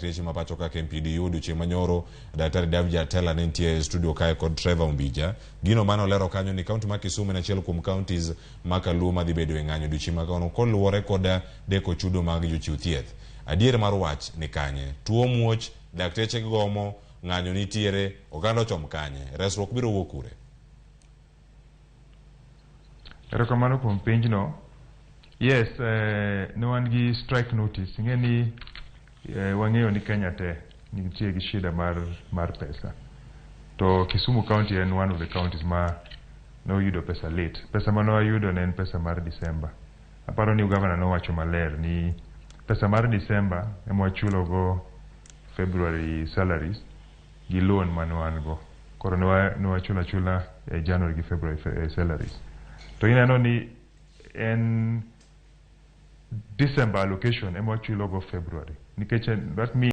dakteche mapacho kaka MPDU duche manyoro Daktari David Atela nentie studio kae kod Trevor Umbija gino mano lero kanyo ni kaunti ma Kisumu na chiel kuom counties makaluo madhi bedo e ng'anyo duche makono koluwore kod deko chudo mag jochiw thieth. Adier mar wach ni kanye tuo muoch dakteche gomo ng'anyo nitiere oganda chom kanye resruok biro wuok kure. Erokamano kuom penjno. Yes, no one gi strike notice. Ngeni wang'eyo ni Kenya te nitie gi shida mar pesa. To Kisumu County en one of the counties ma no yudo pesa late. Pesa mano ayudo ne en pesa mar Desemba. Aparo ni governor no wacho maler ni pesa mar Desemba ema wachulogo February salaries gi loan mano ango. Koro no wachula January gi February salaries. To ineno ni en December allocation ema wachulogo February. Nikech that means